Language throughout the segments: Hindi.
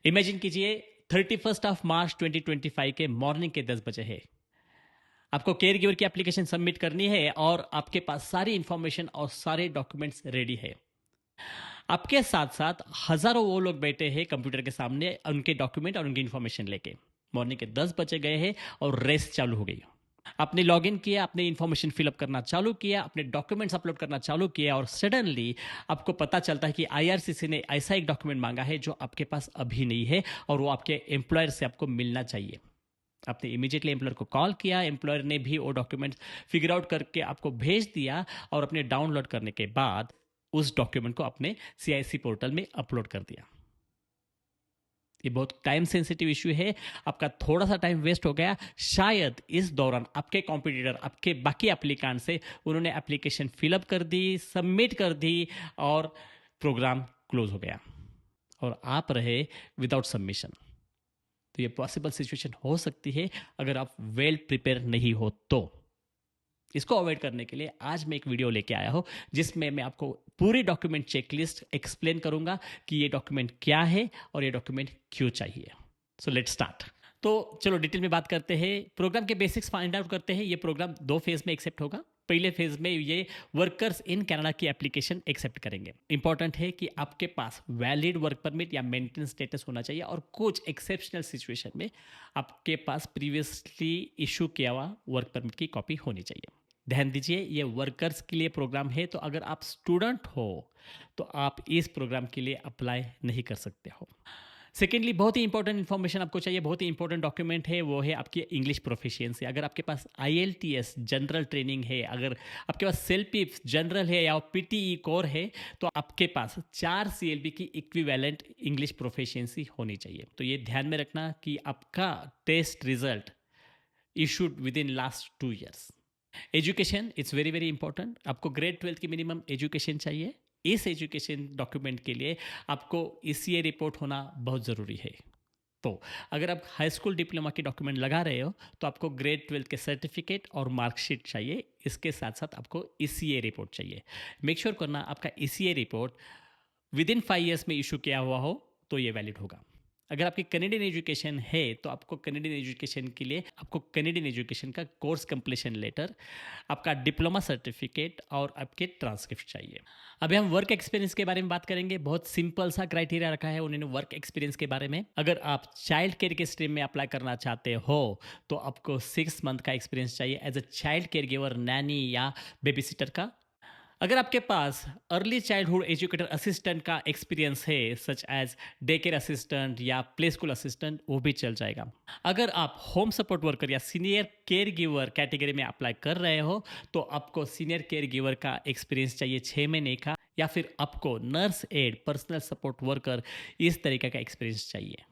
इमेजिन कीजिए 31 मार्च 2025 के मॉर्निंग के 10 बजे है। आपको केयर गिवर की एप्लीकेशन सबमिट करनी है और आपके पास सारी इंफॉर्मेशन और सारे डॉक्यूमेंट्स रेडी है। आपके साथ साथ हजारों वो लोग बैठे हैं कंप्यूटर के सामने उनके डॉक्यूमेंट और उनकी इंफॉर्मेशन लेके। मॉर्निंग के 10 बजे गए हैं और रेस चालू हो गई। आपने लॉगिन किया, आपने इन्फॉर्मेशन फिलअप करना चालू किया, अपने डॉक्यूमेंट्स अपलोड करना चालू किया और सडनली आपको पता चलता है कि आईआरसीसी ने ऐसा एक डॉक्यूमेंट मांगा है जो आपके पास अभी नहीं है और वो आपके एम्प्लॉयर से आपको मिलना चाहिए। आपने इमीडिएटली एम्प्लॉयर को कॉल किया, एम्प्लॉयर ने भी वो डॉक्यूमेंट फिगर आउट करके आपको भेज दिया और अपने डाउनलोड करने के बाद उस डॉक्यूमेंट को अपने सीआईसी पोर्टल में अपलोड कर दिया। ये बहुत टाइम सेंसिटिव इश्यू है, आपका थोड़ा सा टाइम वेस्ट हो गया। शायद इस दौरान आपके कॉम्पिटिटर, आपके बाकी एप्लीकेंट से उन्होंने एप्लीकेशन फिलअप कर दी, सबमिट कर दी और प्रोग्राम क्लोज हो गया और आप रहे विदाउट सबमिशन। तो ये पॉसिबल सिचुएशन हो सकती है अगर आप वेल प्रिपेयर नहीं हो तो। इसको अवॉइड करने के लिए आज मैं एक वीडियो लेके आया हूं जिसमें मैं आपको पूरी डॉक्यूमेंट चेकलिस्ट एक्सप्लेन करूंगा कि ये डॉक्यूमेंट क्या है और ये डॉक्यूमेंट क्यों चाहिए। So let's start. तो चलो डिटेल में बात करते हैं, प्रोग्राम के बेसिक्स फाइंड आउट करते हैं। ये प्रोग्राम 2 फेज में एक्सेप्ट होगा। पहले फेज में ये वर्कर्स इन कनाडा की एप्लीकेशन एक्सेप्ट करेंगे। इंपॉर्टेंट है कि आपके पास वैलिड वर्क परमिट या मेंटेनेंस स्टेटस होना चाहिए और कुछ एक्सेप्शनल सिचुएशन में आपके पास प्रीवियसली इशू किया हुआ वर्क परमिट की कॉपी होनी चाहिए। ध्यान दीजिए, ये वर्कर्स के लिए प्रोग्राम है, तो अगर आप स्टूडेंट हो तो आप इस प्रोग्राम के लिए अप्लाई नहीं कर सकते हो। सेकेंडली, बहुत ही इंपॉर्टेंट इन्फॉर्मेशन आपको चाहिए, बहुत ही इंपॉर्टेंट डॉक्यूमेंट है, वो है आपकी इंग्लिश प्रोफिशिएंसी। अगर आपके पास IELTS जनरल ट्रेनिंग है, अगर आपके पास सेल्पिफ जनरल है या PTE कोर है, तो आपके पास 4 CLB की इक्विवेलेंट इंग्लिश प्रोफिशिएंसी होनी चाहिए। तो ये ध्यान में रखना कि आपका test result issued within last 2 years. Education it's very very important. आपको ग्रेड 12 की मिनिमम एजुकेशन चाहिए। इस एजुकेशन डॉक्यूमेंट के लिए आपको ECA रिपोर्ट होना बहुत ज़रूरी है। तो अगर आप हाई स्कूल डिप्लोमा की डॉक्यूमेंट लगा रहे हो तो आपको ग्रेड 12 के सर्टिफिकेट और मार्कशीट चाहिए। इसके साथ साथ आपको ECA रिपोर्ट चाहिए। मेक श्योर करना आपका ECA report with in 5 years में इशू किया हुआ हो तो ये वैलिड होगा। अगर आपकी कैनेडियन एजुकेशन है तो आपको कैनेडियन एजुकेशन के लिए आपको कैनेडियन एजुकेशन का कोर्स कंप्लीशन लेटर, आपका डिप्लोमा सर्टिफिकेट और आपके ट्रांसक्रिप्ट चाहिए। अभी हम वर्क एक्सपीरियंस के बारे में बात करेंगे। बहुत सिंपल सा क्राइटेरिया रखा है उन्होंने वर्क एक्सपीरियंस के बारे में। अगर आप चाइल्ड केयर के स्ट्रीम में अप्लाई करना चाहते हो तो आपको 6 मंथ का एक्सपीरियंस चाहिए as a child care giver, nanny या बेबी सिटर का। अगर आपके पास अर्ली चाइल्डहुड एजुकेटर असिस्टेंट का एक्सपीरियंस है, such as day care assistant या प्ले स्कूल असिस्टेंट, वो भी चल जाएगा। अगर आप होम सपोर्ट वर्कर या सीनियर केयर गिवर कैटेगरी में अप्लाई कर रहे हो तो आपको सीनियर केयर गिवर का एक्सपीरियंस चाहिए 6 महीने का, या फिर आपको nurse aide, personal support worker, इस तरीके का एक्सपीरियंस चाहिए।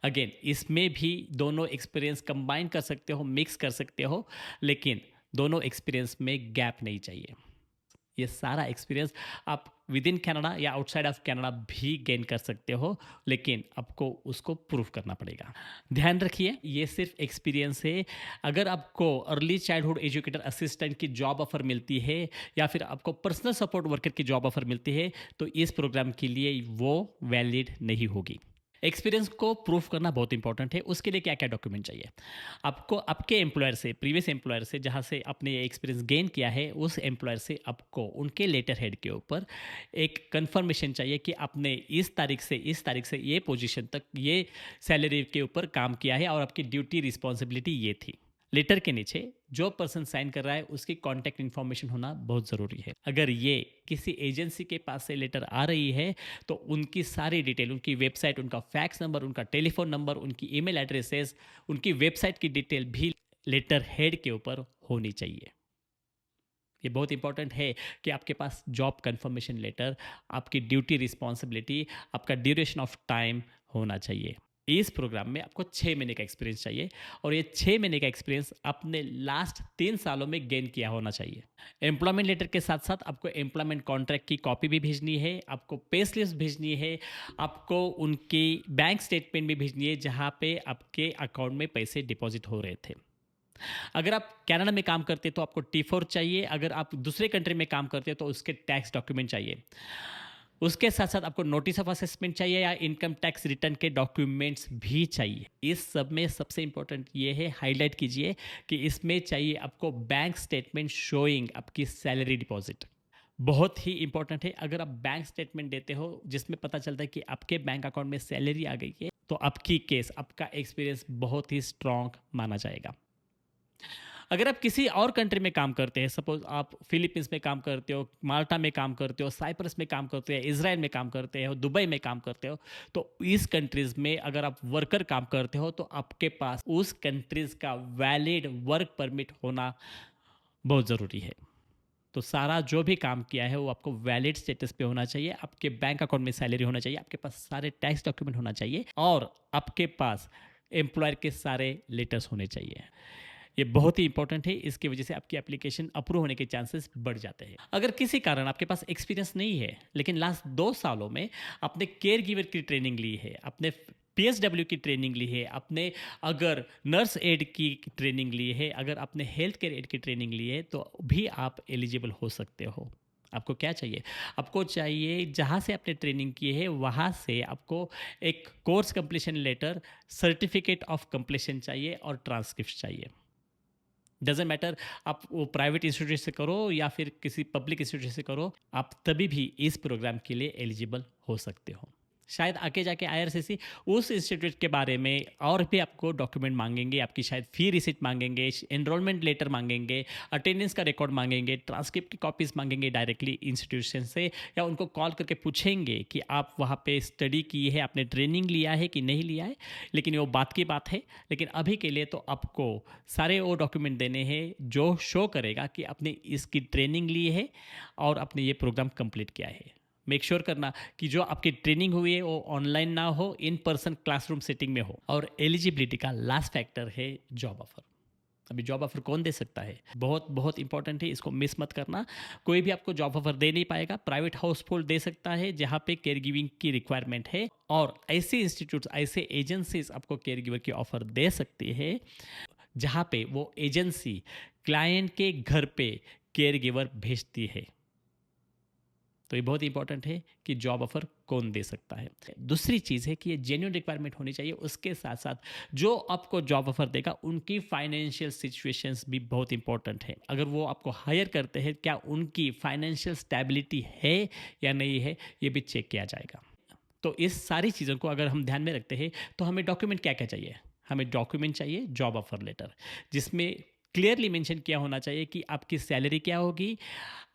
अगेन, इसमें भी दोनों एक्सपीरियंस कंबाइन कर सकते हो, मिक्स कर सकते हो, लेकिन दोनों एक्सपीरियंस में गैप नहीं चाहिए। ये सारा एक्सपीरियंस आप विद इन कनाडा या आउटसाइड ऑफ कनाडा भी गेन कर सकते हो, लेकिन आपको उसको प्रूव करना पड़ेगा। ध्यान रखिए, ये सिर्फ एक्सपीरियंस है। अगर आपको अर्ली चाइल्डहुड एजुकेटर असिस्टेंट की जॉब ऑफर मिलती है या फिर आपको पर्सनल सपोर्ट वर्कर की जॉब ऑफर मिलती है तो इस प्रोग्राम के लिए वो वैलिड नहीं होगी। एक्सपीरियंस को प्रूफ करना बहुत इंपॉर्टेंट है। उसके लिए क्या क्या डॉक्यूमेंट चाहिए? आपको आपके एम्प्लॉयर से, प्रीवियस एम्प्लॉयर से जहाँ से आपने ये एक्सपीरियंस गेन किया है, उस एम्प्लॉयर से आपको उनके लेटर हेड के ऊपर एक कंफर्मेशन चाहिए कि आपने इस तारीख से इस तारीख से ये पोजीशन तक ये सैलरी के ऊपर काम किया है और आपकी ड्यूटी रिस्पॉन्सिबिलिटी ये थी। लेटर के नीचे जो पर्सन साइन कर रहा है उसकी कॉन्टैक्ट इन्फॉर्मेशन होना बहुत ज़रूरी है। अगर ये किसी एजेंसी के पास से लेटर आ रही है तो उनकी सारी डिटेल, उनकी वेबसाइट, उनका फैक्स नंबर, उनका टेलीफोन नंबर, उनकी ईमेल एड्रेसेस, उनकी वेबसाइट की डिटेल भी लेटर हेड के ऊपर होनी चाहिए। ये बहुत इंपॉर्टेंट है कि आपके पास जॉब कंफर्मेशन लेटर, आपकी ड्यूटी रिस्पॉन्सिबिलिटी, आपका ड्यूरेशन ऑफ टाइम होना चाहिए। इस प्रोग्राम में आपको 6 महीने का एक्सपीरियंस चाहिए और ये 6 महीने का एक्सपीरियंस आपने लास्ट 3 सालों में गेन किया होना चाहिए। एम्प्लॉयमेंट लेटर के साथ साथ आपको एम्प्लॉयमेंट कॉन्ट्रैक्ट की कॉपी भी भेजनी है, आपको पे स्लिप्स भेजनी है, आपको उनकी बैंक स्टेटमेंट भी भेजनी है जहाँ पे आपके अकाउंट में पैसे डिपॉजिट हो रहे थे। अगर आप कनाडा में काम करते तो आपको T4 चाहिए, अगर आप दूसरे कंट्री में काम करते तो उसके टैक्स डॉक्यूमेंट चाहिए। उसके साथ साथ आपको नोटिस ऑफ असेसमेंट चाहिए या इनकम टैक्स रिटर्न के डॉक्यूमेंट्स भी चाहिए। इस सब में सबसे इंपॉर्टेंट ये है, हाईलाइट कीजिए कि इसमें चाहिए आपको बैंक स्टेटमेंट शोइंग आपकी सैलरी डिपॉजिट। बहुत ही इंपॉर्टेंट है। अगर आप बैंक स्टेटमेंट देते हो जिसमें पता चलता है कि आपके बैंक अकाउंट में सैलरी आ गई है, तो आपकी केस, आपका एक्सपीरियंस बहुत ही स्ट्रांग माना जाएगा। अगर आप किसी और कंट्री में काम करते हैं, सपोज आप फिलीपींस में काम करते हो, माल्टा में काम करते हो, साइप्रस में काम करते हो, इजराइल में काम करते हो, दुबई में काम करते हो, तो इस कंट्रीज़ में अगर आप वर्कर काम करते हो तो आपके पास उस कंट्रीज़ का वैलिड वर्क परमिट होना बहुत ज़रूरी है। तो सारा जो भी काम किया है वो आपको वैलिड स्टेटस पे होना चाहिए, आपके बैंक अकाउंट में सैलरी होना चाहिए, आपके पास सारे टैक्स डॉक्यूमेंट होना चाहिए और आपके पास एम्प्लॉयर के सारे लेटर्स होने चाहिए। ये बहुत ही इंपॉर्टेंट है, इसकी वजह से आपकी एप्लीकेशन अप्रूव होने के चांसेस बढ़ जाते हैं। अगर किसी कारण आपके पास एक्सपीरियंस नहीं है लेकिन लास्ट 2 सालों में आपने केयर गिवर की ट्रेनिंग ली है, आपने PSW की ट्रेनिंग ली है, आपने अगर नर्स एड की ट्रेनिंग ली है, अगर आपने हेल्थ केयर एड की ट्रेनिंग ली है, तो भी आप एलिजिबल हो सकते हो। आपको क्या चाहिए? आपको चाहिए जहाँ से आपने ट्रेनिंग की है वहाँ से आपको एक course completion letter, certificate of completion चाहिए और ट्रांसक्रिप्ट चाहिए। डजेंट मैटर आप वो प्राइवेट इंस्टीट्यूट से करो या फिर किसी पब्लिक इंस्टीट्यूट से करो, आप तभी भी इस प्रोग्राम के लिए एलिजिबल हो सकते हो। शायद आगे जाके IRCC उस इंस्टीट्यूट के बारे में और भी आपको डॉक्यूमेंट मांगेंगे, आपकी शायद फी रिसिट मांगेंगे, एनरोलमेंट लेटर मांगेंगे, अटेंडेंस का रिकॉर्ड मांगेंगे, ट्रांसक्रिप्ट की कॉपीज़ मांगेंगे डायरेक्टली इंस्टीट्यूशन से, या उनको कॉल करके पूछेंगे कि आप वहाँ पे स्टडी की है, आपने ट्रेनिंग लिया है कि नहीं लिया है। लेकिन वो बात की बात है। लेकिन अभी के लिए तो आपको सारे वो डॉक्यूमेंट देने हैं जो शो करेगा कि आपने इसकी ट्रेनिंग ली है और आपने ये प्रोग्राम कंप्लीट किया है। मेक श्योर करना कि जो आपकी ट्रेनिंग हुई है वो ऑनलाइन ना हो, इन पर्सन क्लासरूम सेटिंग में हो। और एलिजिबिलिटी का लास्ट फैक्टर है जॉब ऑफर। अभी जॉब ऑफर कौन दे सकता है? बहुत बहुत इंपॉर्टेंट है, इसको मिस मत करना। कोई भी आपको जॉब ऑफर दे नहीं पाएगा। प्राइवेट हाउस होल्ड दे सकता है जहाँ पे केयर गिविंग की रिक्वायरमेंट है, और ऐसे इंस्टीट्यूट, ऐसे एजेंसीज आपको केयर गिवर की ऑफर दे सकती है जहाँ पे वो एजेंसी क्लाइंट के घर पे केयर गिवर भेजती है। तो ये बहुत इंपॉर्टेंट है कि जॉब ऑफर कौन दे सकता है। दूसरी चीज़ है कि ये जेन्युइन रिक्वायरमेंट होनी चाहिए। उसके साथ साथ जो आपको जॉब ऑफर देगा उनकी फाइनेंशियल सिचुएशंस भी बहुत इंपॉर्टेंट है। अगर वो आपको हायर करते हैं, क्या उनकी फाइनेंशियल स्टेबिलिटी है या नहीं है, ये भी चेक किया जाएगा। तो इस सारी चीज़ों को अगर हम ध्यान में रखते हैं तो हमें डॉक्यूमेंट क्या क्या चाहिए? हमें डॉक्यूमेंट चाहिए जॉब ऑफर लेटर, जिसमें क्लियरली मेंशन किया होना चाहिए कि आपकी सैलरी क्या होगी,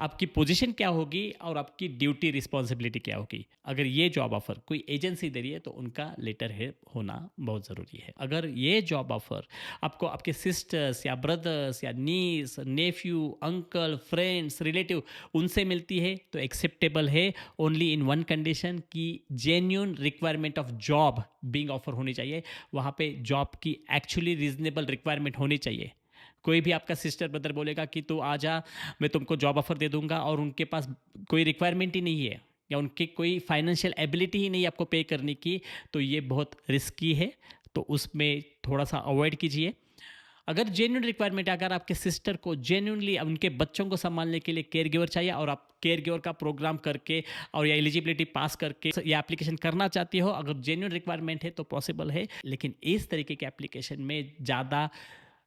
आपकी पोजीशन क्या होगी और आपकी ड्यूटी रिस्पॉन्सिबिलिटी क्या होगी। अगर ये जॉब ऑफर कोई एजेंसी दे रही है तो उनका लेटर है होना बहुत ज़रूरी है। अगर ये जॉब ऑफर आपको आपके सिस्टर्स या ब्रदर्स या नीस, नेफ्यू, अंकल, फ्रेंड्स, रिलेटिव उनसे मिलती है तो एक्सेप्टेबल है, ओनली इन वन कंडीशन कि genuine requirement of job being offer होनी चाहिए। वहाँ पे जॉब की एक्चुअली रीजनेबल रिक्वायरमेंट होनी चाहिए। कोई भी आपका सिस्टर ब्रदर बोलेगा कि तू आ जा, मैं तुमको जॉब ऑफर दे दूंगा, और उनके पास कोई रिक्वायरमेंट ही नहीं है या उनकी कोई फाइनेंशियल एबिलिटी ही नहीं है आपको पे करने की, तो ये बहुत रिस्की है। तो उसमें थोड़ा सा अवॉइड कीजिए। अगर जेन्यून रिक्वायरमेंट है, अगर आपके सिस्टर को जेन्यूनली उनके बच्चों को संभालने के लिए केयर गिवर चाहिए और आप केयर गिवर का प्रोग्राम करके और या एलिजिबिलिटी पास करके या एप्लीकेशन करना चाहती हो, अगर जेन्यून रिक्वायरमेंट है तो पॉसिबल है। लेकिन इस तरीके के एप्लीकेशन में ज़्यादा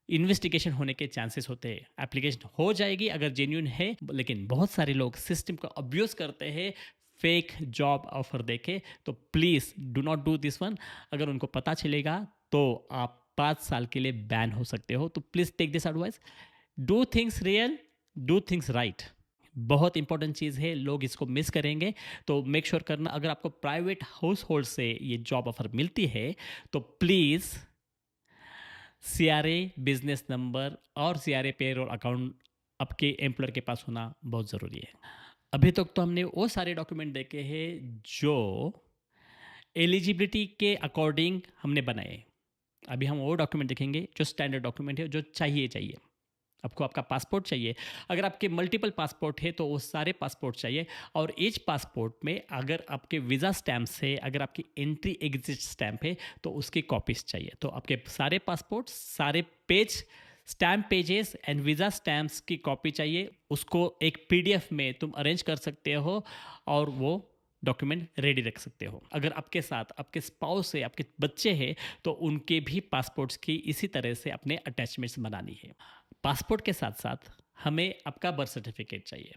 इन्वेस्टिगेशन होने के चांसेस होते हैं। एप्लीकेशन हो जाएगी अगर जेन्यून है, लेकिन बहुत सारे लोग सिस्टम का अब्यूज़ करते हैं फेक जॉब ऑफर देके। तो please do not do this one. अगर उनको पता चलेगा तो आप 5 साल के लिए बैन हो सकते हो। तो please take this advice, do things real, do things right. बहुत इंपॉर्टेंट चीज़ है, लोग इसको मिस करेंगे। तो मेक श्योर करना, अगर आपको प्राइवेट हाउस होल्ड से ये जॉब ऑफर मिलती है तो प्लीज़ CRA बिजनेस नंबर और CRA पेरोल अकाउंट आपके एम्प्लॉयर के पास होना बहुत ज़रूरी है। अभी तक तो हमने वो सारे डॉक्यूमेंट देखे हैं जो एलिजिबिलिटी के अकॉर्डिंग हमने बनाए। अभी हम वो डॉक्यूमेंट देखेंगे जो स्टैंडर्ड डॉक्यूमेंट है, जो चाहिए। आपको आपका पासपोर्ट चाहिए। अगर आपके मल्टीपल पासपोर्ट है तो वो सारे पासपोर्ट चाहिए, और ईच पासपोर्ट में अगर आपके वीज़ा स्टैम्प्स है, अगर आपकी एंट्री एग्जिट स्टैम्प है तो उसकी कॉपीज चाहिए। तो आपके सारे पासपोर्ट, सारे page, stamp pages and visa stamps की कॉपी चाहिए। उसको एक PDF में तुम अरेंज कर सकते हो और वो डॉक्यूमेंट रेडी रख सकते हो। अगर आपके साथ आपके स्पाउस है, आपके बच्चे हैं, तो उनके भी पासपोर्ट्स की इसी तरह से अपने अटैचमेंट्स बनानी है। पासपोर्ट के साथ-साथ हमें आपका बर्थ सर्टिफिकेट चाहिए।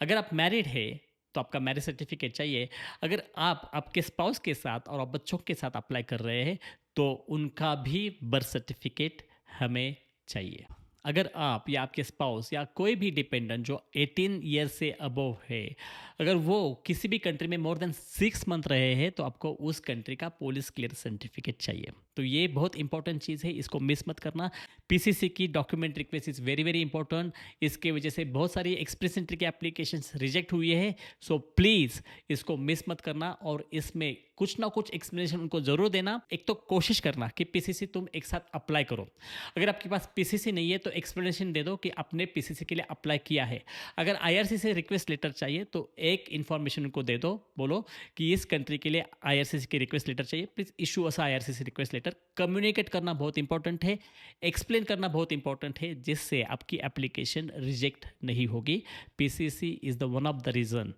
अगर आप मैरिड है तो आपका मैरिज सर्टिफिकेट चाहिए। अगर आप आपके स्पाउस के साथ और आप बच्चों के साथ अप्लाई कर रहे हैं तो उनका भी बर्थ सर्टिफिकेट हमें चाहिए। अगर आप या आपके स्पाउस या कोई भी डिपेंडेंट जो 18 ईयर से अबव है, अगर वो किसी भी कंट्री में मोर देन 6 मंथ रहे हैं तो आपको उस कंट्री का पुलिस क्लियर सर्टिफिकेट चाहिए। तो ये बहुत इंपॉर्टेंट चीज़ है, इसको मिस मत करना। पीसीसी की document request is very very important. इसके वजह से बहुत सारी एक्सप्रेस एंट्री के एप्लीकेशंस रिजेक्ट हुए हैं। सो प्लीज़ इसको मिस मत करना और इसमें कुछ ना कुछ एक्सप्लेनेशन उनको ज़रूर देना। एक तो कोशिश करना कि पीसीसी तुम एक साथ अप्लाई करो। अगर आपके पास पीसीसी नहीं है तो एक्सप्लेनेशन दे दो कि आपने पीसीसी के लिए अप्लाई किया है। अगर आईआरसीसी से रिक्वेस्ट लेटर चाहिए तो एक इन्फॉर्मेशन उनको दे दो, बोलो कि इस कंट्री के लिए आईआरसीसी की रिक्वेस्ट लेटर चाहिए, please issue us IRCC request letter. Communicate करना बहुत इंपॉर्टेंट है, एक्सप्लेन करना बहुत इंपॉर्टेंट है, जिससे आपकी एप्लीकेशन रिजेक्ट नहीं होगी। PCC is the one of the reason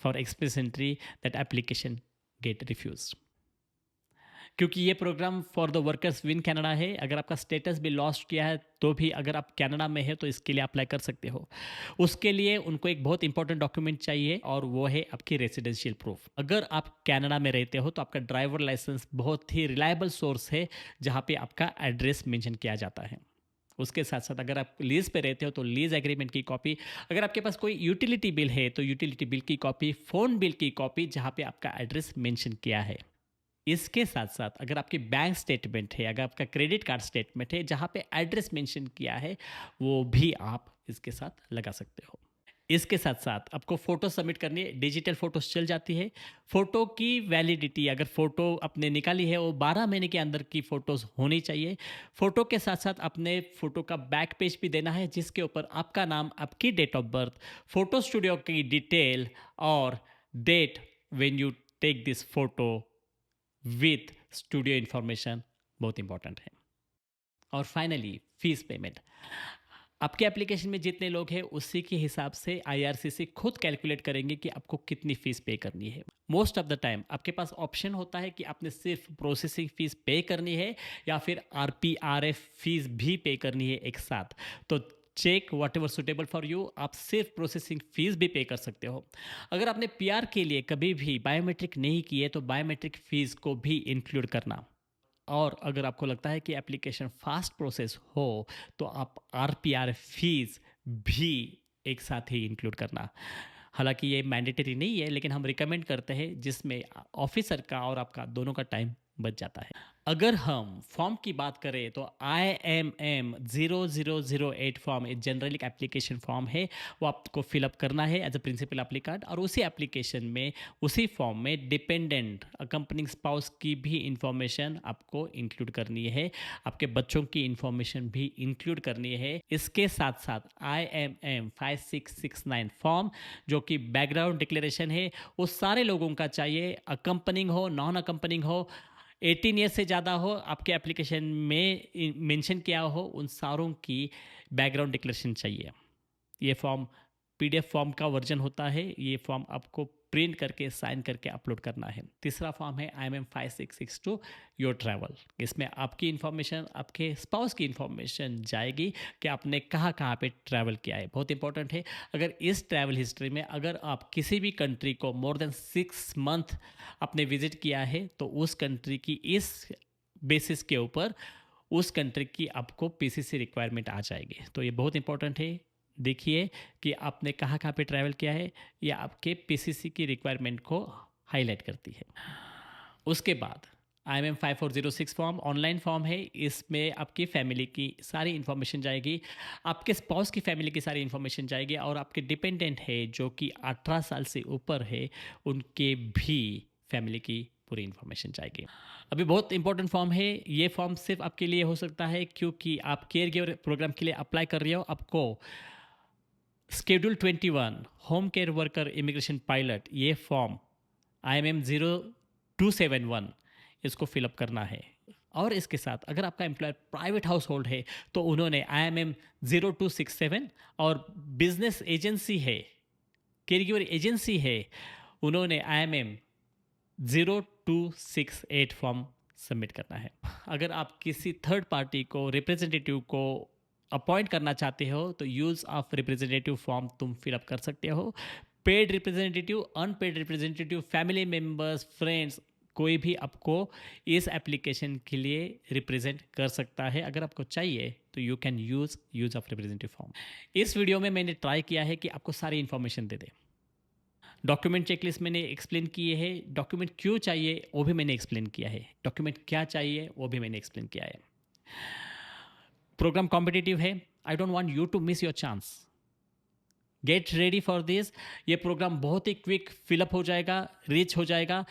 for express entry that application get refused. क्योंकि ये program for the workers win Canada है। अगर आपका स्टेटस भी लॉस्ट किया है तो भी अगर आप कनाडा में है तो इसके लिए अप्लाई कर सकते हो। उसके लिए उनको एक बहुत इंपॉर्टेंट डॉक्यूमेंट चाहिए और वो है आपकी रेसिडेंशियल प्रूफ। अगर आप कनाडा में रहते हो तो आपका ड्राइवर लाइसेंस बहुत ही रिलायबल सोर्स है जहाँ पे आपका एड्रेस मेंशन किया जाता है। उसके साथ साथ अगर आप लीज पे रहते हो तो लीज एग्रीमेंट की कॉपी, अगर आपके पास कोई यूटिलिटी बिल है तो यूटिलिटी बिल की कॉपी, फ़ोन बिल की कॉपी जहाँ पे आपका एड्रेस मेंशन किया है। इसके साथ साथ अगर आपकी बैंक स्टेटमेंट है, अगर आपका क्रेडिट कार्ड स्टेटमेंट है जहाँ पे एड्रेस मेंशन किया है, वो भी आप इसके साथ लगा सकते हो। इसके साथ साथ आपको फ़ोटो सबमिट करनी है। डिजिटल फ़ोटोज़ चल जाती है। फ़ोटो की वैलिडिटी, अगर फ़ोटो आपने निकाली है वो 12 महीने के अंदर की फ़ोटोज़ होनी चाहिए। फ़ोटो के साथ साथ अपने फ़ोटो का बैक पेज भी देना है जिसके ऊपर आपका नाम, आपकी date of birth, photo studio की डिटेल और date when you take this photo with studio information बहुत इंपॉर्टेंट है। और फाइनली फीस पेमेंट। आपके एप्लीकेशन में जितने लोग हैं उसी के हिसाब से आईआरसीसी खुद कैलकुलेट करेंगे कि आपको कितनी फीस पे करनी है। मोस्ट ऑफ द टाइम आपके पास ऑप्शन होता है कि आपने सिर्फ प्रोसेसिंग फीस पे करनी है या फिर आरपीआरएफ फीस भी पे करनी है एक साथ। तो check whatever suitable for you, आप सिर्फ प्रोसेसिंग फीस भी पे कर सकते हो। अगर आपने पीआर के लिए कभी भी बायोमेट्रिक नहीं की है तो बायोमेट्रिक फीस को भी इंक्लूड करना। और अगर आपको लगता है कि एप्लीकेशन फास्ट प्रोसेस हो तो आप आरपीआर फीस भी एक साथ ही इंक्लूड करना। हालांकि ये मैंडेटरी नहीं है लेकिन हम रिकमेंड करते हैं जिसमें ऑफिसर का और आपका दोनों का टाइम बच जाता है। अगर हम फॉर्म की बात करें तो IMM 0008 फॉर्म एक जनरल एप्लीकेशन फॉर्म है, वो आपको फिलअप करना है एज अ प्रिंसिपल एप्लीकेंट। और उसी एप्लीकेशन में, उसी फॉर्म में डिपेंडेंट अकम्पनिंग स्पाउस की भी इंफॉर्मेशन आपको इंक्लूड करनी है, आपके बच्चों की इंफॉर्मेशन भी इंक्लूड करनी है। इसके साथ साथ IMM 5669 फॉर्म जो कि बैकग्राउंड डिक्लेरेशन है, वो सारे लोगों का चाहिए, अकम्पनिंग हो नॉन अकम्पनिंग हो, 18 ईयर से ज़्यादा हो, आपके एप्लीकेशन में मेंशन किया हो, उन सारों की बैकग्राउंड डिक्लेरेशन चाहिए। ये फॉर्म पीडीएफ फॉर्म का वर्जन होता है। ये फॉर्म आपको प्रिंट करके साइन करके अपलोड करना है। तीसरा फॉर्म है IMM 5662 योर ट्रैवल। इसमें आपकी इन्फॉर्मेशन, आपके स्पाउस की इन्फॉर्मेशन जाएगी कि आपने कहाँ कहाँ पे ट्रैवल किया है। बहुत इंपॉर्टेंट है। अगर इस ट्रैवल हिस्ट्री में अगर आप किसी भी कंट्री को मोर देन 6 मंथ आपने विजिट किया है तो उस कंट्री की इस बेसिस के ऊपर उस कंट्री की आपको पीसीसी रिक्वायरमेंट आ जाएगी। तो ये बहुत इंपॉर्टेंट है। देखिए कि आपने कहाँ कहाँ पे ट्रैवल किया है, या आपके पीसीसी की रिक्वायरमेंट को हाईलाइट करती है। उसके बाद IMM 5406 फॉर्म ऑनलाइन फॉर्म है। इसमें आपकी फैमिली की सारी इन्फॉर्मेशन जाएगी, आपके स्पाउस की फैमिली की सारी इन्फॉर्मेशन जाएगी, और आपके डिपेंडेंट है जो कि 18 साल से ऊपर है उनके भी फैमिली की पूरी इन्फॉर्मेशन जाएगी। अभी बहुत इंपॉर्टेंट फॉर्म है। ये फॉर्म सिर्फ आपके लिए हो सकता है क्योंकि आप केयर गिवर प्रोग्राम के लिए अप्लाई कर रहे हो। आपको schedule 21 home care worker immigration pilot, ये फॉर्म IMM 0271 इसको फिलअप करना है। और इसके साथ अगर आपका एम्प्लॉयर प्राइवेट हाउस होल्ड है तो उन्होंने IMM 0267 और बिजनेस एजेंसी है, केयर गिवर एजेंसी है, उन्होंने IMM 0268 फॉर्म सबमिट करना है। अगर आप किसी थर्ड पार्टी को रिप्रेजेंटेटिव को अपॉइंट करना चाहते हो तो यूज़ ऑफ रिप्रेजेंटेटिव फॉर्म तुम फिलअप कर सकते हो। Paid representative, unpaid representative, family members, friends, कोई भी आपको इस एप्लीकेशन के लिए रिप्रेजेंट कर सकता है। अगर आपको चाहिए तो you can use of representative form. इस वीडियो में मैंने ट्राई किया है कि आपको सारी इन्फॉर्मेशन दे दे। डॉक्यूमेंट चेकलिस्ट मैंने एक्सप्लेन किए है, डॉक्यूमेंट क्यों चाहिए वो भी मैंने एक्सप्लेन किया है, डॉक्यूमेंट क्या चाहिए वो भी मैंने एक्सप्लेन किया है। प्रोग्राम कॉम्पिटिटिव है, I don't want you to miss your chance. Get ready for this. ये प्रोग्राम बहुत ही क्विक फिलअप हो जाएगा, रीच हो जाएगा।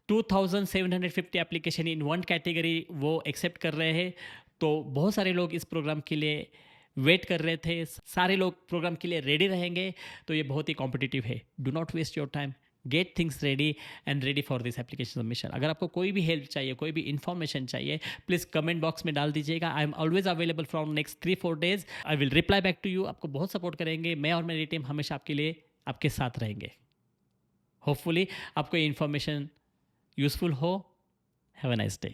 2750 एप्लीकेशन इन वन कैटेगरी वो एक्सेप्ट कर रहे हैं। तो बहुत सारे लोग इस प्रोग्राम के लिए वेट कर रहे थे, सारे लोग प्रोग्राम के लिए रेडी रहेंगे। तो ये बहुत ही कॉम्पिटिटिव है। Do not waste your time, get things ready and ready for this application submission. अगर आपको कोई भी हेल्प चाहिए, कोई भी इन्फॉर्मेशन चाहिए, प्लीज़ कमेंट बॉक्स में डाल दीजिएगा। I am always available from next 3-4 days. I will reply back to you. आपको बहुत सपोर्ट करेंगे, मैं और मेरी टीम हमेशा आपके लिए आपके साथ रहेंगे। होपफुली आपको ये इन्फॉर्मेशन यूजफुल हो। Have a nice day.